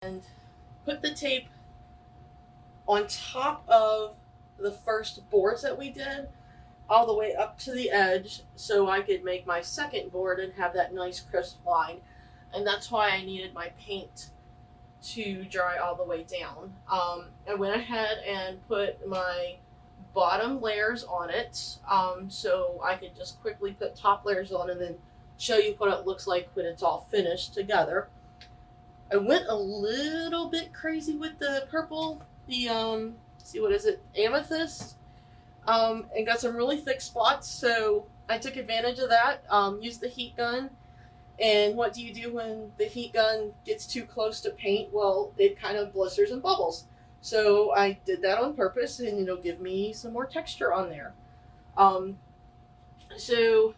and put the tape on top of the first boards that we did all the way up to the edge so I could make my second board and have that nice crisp line. And that's why I needed my paint to dry all the way down. I went ahead and put my bottom layers on it so I could just quickly put top layers on and then show you what it looks like when it's all finished together. I went a little bit crazy with the purple, the see what is it, amethyst, and got some really thick spots, so I took advantage of that, used the heat gun. And what do you do when the heat gun gets too close to paint? Well, it kind of blisters and bubbles. So I did that on purpose, and it'll give me some more texture on there. So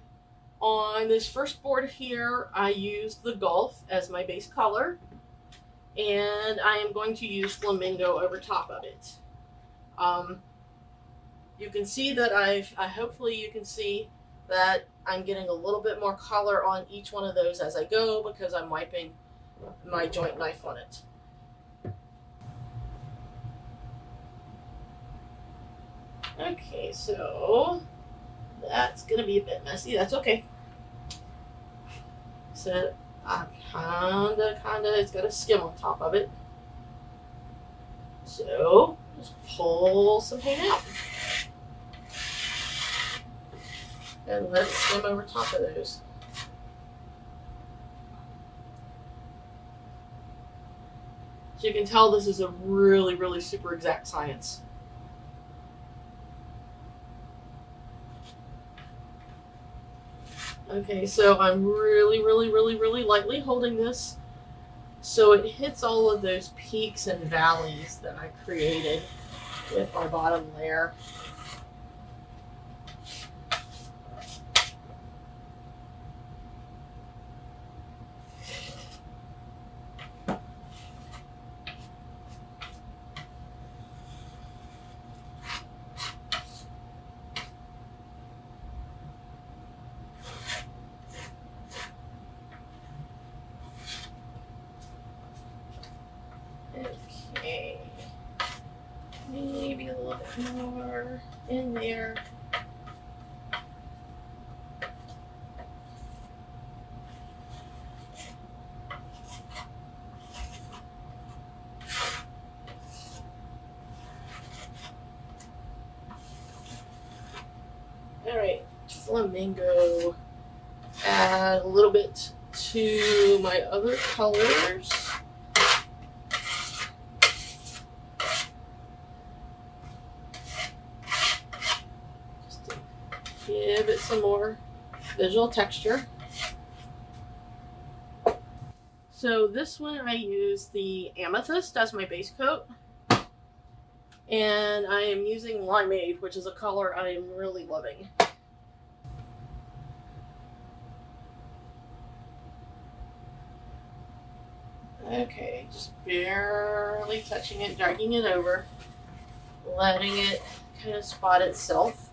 on this first board here, I used the Gulf as my base color, and I am going to use Flamingo over top of it. You can see that hopefully you can see that I'm getting a little bit more color on each one of those as I go because I'm wiping my joint knife on it. Okay, so that's gonna be a bit messy. That's okay. So I kinda, it's got a skim on top of it. So just pull some paint out and let it skim over top of those. So you can tell this is a really, really super exact science. Okay, so I'm really, really, really, really lightly holding this so it hits all of those peaks and valleys that I created with my bottom layer. Okay, maybe a little bit more in there. Alright, Flamingo. Add a little bit to my other colors. Just to give it some more visual texture. So this one I use the amethyst as my base coat. And I am using Limeade, which is a color I am really loving. Okay, just barely touching it, dragging it over, letting it kind of spot itself.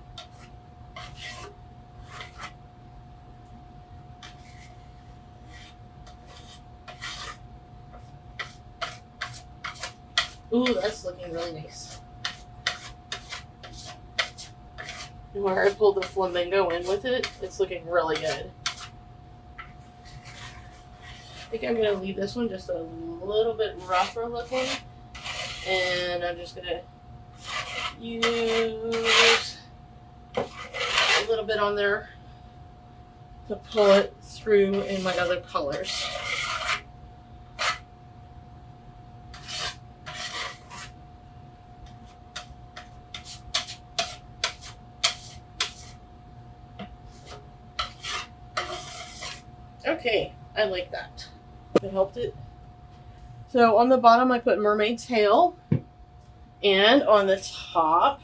Ooh, that's looking really nice. And where I pulled the Flamingo in with it, it's looking really good. I think I'm going to leave this one just a little bit rougher looking, and I'm just going to use a little bit on there to pull it through in my other colors. Okay, I like that. It helped it. So on the bottom I put mermaid tail, and on the top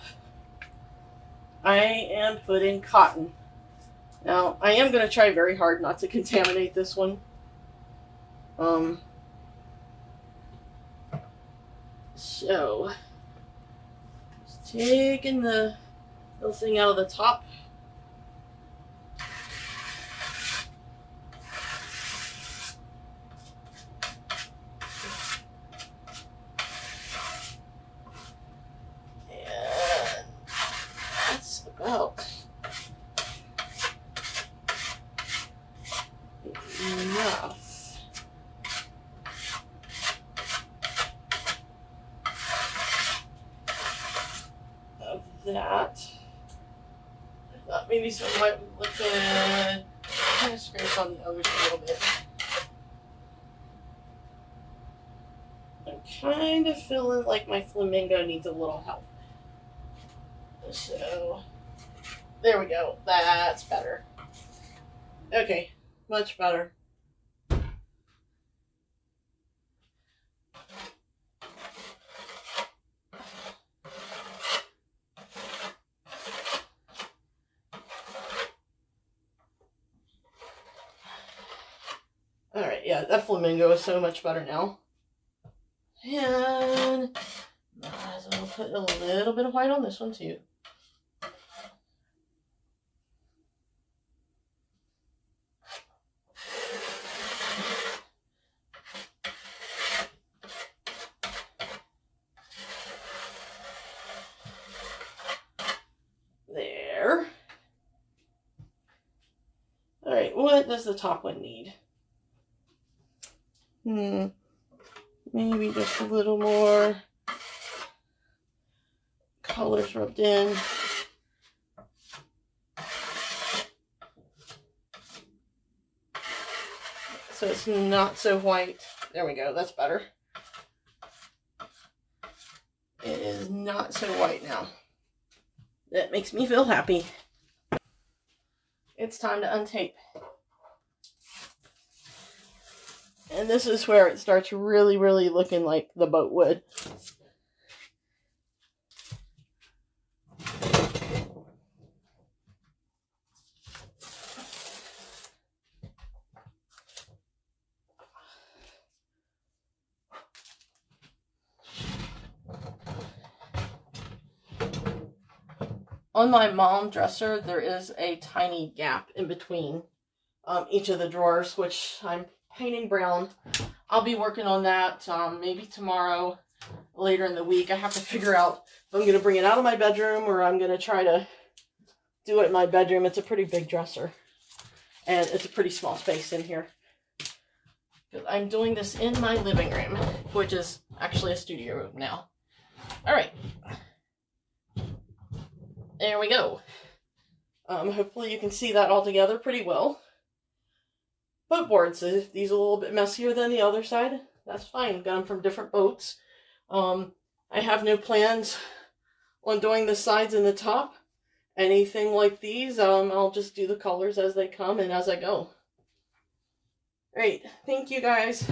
I am putting cotton. Now I am going to try very hard not to contaminate this one. So just taking the little thing out of the top. that. I thought maybe some might look good. Kind of scrape on the others a little bit. I'm kind of feeling like my flamingo needs a little help. So, there we go. That's better. Okay, much better. Alright, yeah, that flamingo is so much better now. And might as well put a little bit of white on this one too. There. Alright, what does the top one need? Maybe just a little more colors rubbed in. So it's not so white. There we go, that's better. It is not so white now. That makes me feel happy. It's time to untape. And this is where it starts really, really looking like the boat would. On my mom dresser, there is a tiny gap in between each of the drawers, which I'm painting brown. I'll be working on that maybe tomorrow, later in the week. I have to figure out if I'm going to bring it out of my bedroom or I'm going to try to do it in my bedroom. It's a pretty big dresser, and it's a pretty small space in here. I'm doing this in my living room, which is actually a studio room now. All right. There we go. Hopefully you can see that all together pretty well. Boat boards, these are a little bit messier than the other side. That's fine, got them from different boats. I have no plans on doing the sides and the top. Anything like these, I'll just do the colors as they come and as I go. Great, thank you guys.